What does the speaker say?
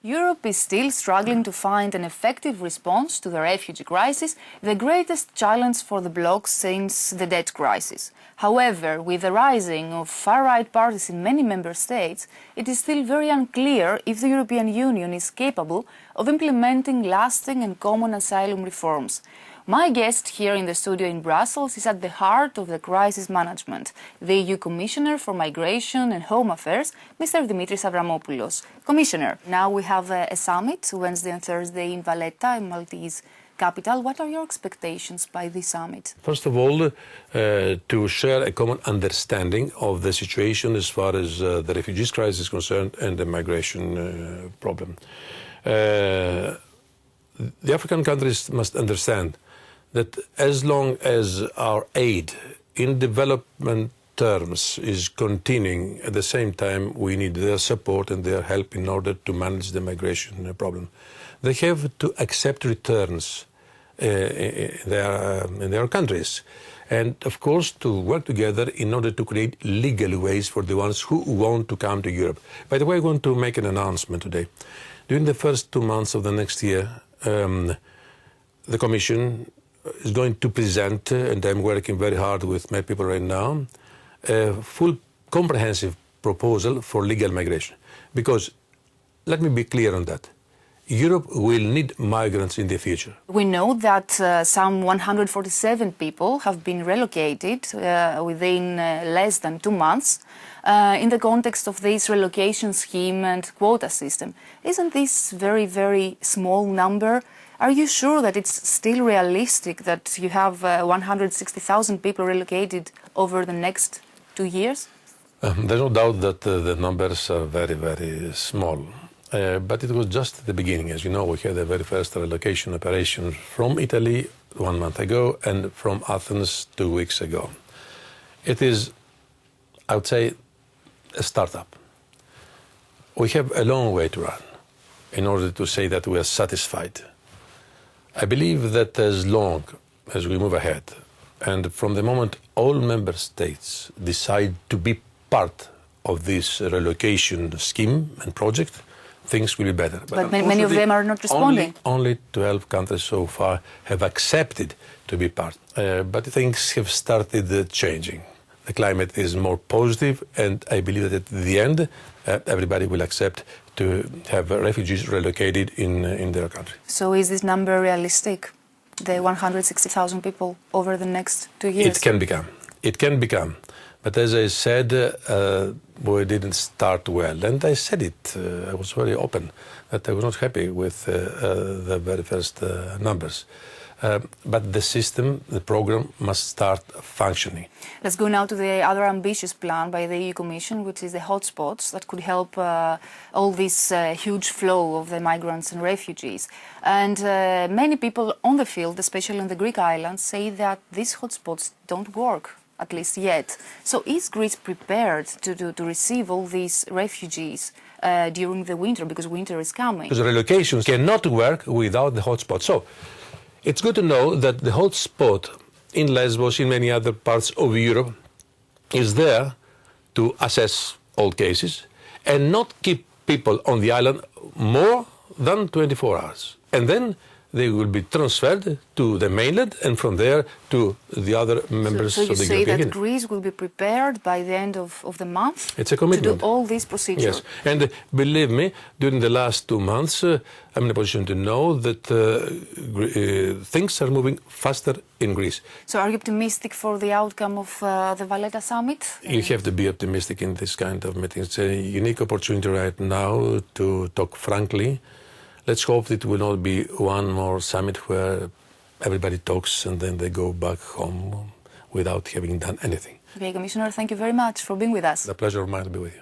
Europe is still struggling to find an effective response to the refugee crisis, the greatest challenge for the bloc since the debt crisis. However, with the rising of far-right parties in many member states, it is still very unclear if the European Union is capable of implementing lasting and common asylum reforms. My guest here in the studio in Brussels is at the heart of the crisis management, the EU Commissioner for Migration and Home Affairs, Mr. Dimitris Avramopoulos. Commissioner, now we have a summit Wednesday and Thursday in Valletta, in Maltese capital. What are your expectations by this summit? First of all, to share a common understanding of the situation as far as the refugees crisis is concerned and the migration problem. The African countries must understand that as long as our aid in development terms is continuing, at the same time we need their support and their help in order to manage the migration problem. They have to accept returns in their countries, and of course to work together in order to create legal ways for the ones who want to come to Europe. By the way, I want to make an announcement today. During the first 2 months of the next year, the Commission is going to present, and I'm working very hard with my people right now, a full comprehensive proposal for legal migration. Because, let me be clear on that, Europe will need migrants in the future. We know that some 147 people have been relocated within less than 2 months in the context of this relocation scheme and quota system. Isn't this very, very small number? Are you sure that it's still realistic that you have 160,000 people relocated over the next 2 years? There's no doubt that the numbers are very, very small. But it was just the beginning. As you know, we had the very first relocation operation from Italy 1 month ago and from Athens 2 weeks ago. It is, I would say, a startup. We have a long way to run in order to say that we are satisfied. I believe that as long as we move ahead, and from the moment all member states decide to be part of this relocation scheme and project, things will be better. But many of them are not responding. Only 12 countries so far have accepted to be part. But things have started changing. The climate is more positive, and I believe that at the end, everybody will accept to have refugees relocated in their country. So is this number realistic, the 160,000 people over the next 2 years? It can become. It can become. But as I said, we didn't start well. And I said it, I was very open, that I was not happy with the very first numbers. But the system, the program, must start functioning. Let's go now to the other ambitious plan by the EU Commission, which is the hotspots that could help all this huge flow of the migrants and refugees. And many people on the field, especially on the Greek islands, say that these hotspots don't work, at least yet. So is Greece prepared to receive all these refugees during the winter, because winter is coming? Because relocations cannot work without the hotspots. So it's good to know that the hotspot in Lesbos, in many other parts of Europe, is there to assess all cases and not keep people on the island more than 24 hours. And then they will be transferred to the mainland and from there to the other members of the European Union. So you say that Greece will be prepared by the end of the month? It's a commitment. To do all these procedures? Yes. And believe me, during the last 2 months, I'm in a position to know that things are moving faster in Greece. So are you optimistic for the outcome of the Valletta summit? You have to be optimistic in this kind of meetings. It's a unique opportunity right now to talk frankly. Let's hope it will not be one more summit where everybody talks and then they go back home without having done anything. Okay, Commissioner, thank you very much for being with us. The pleasure of mine to be with you.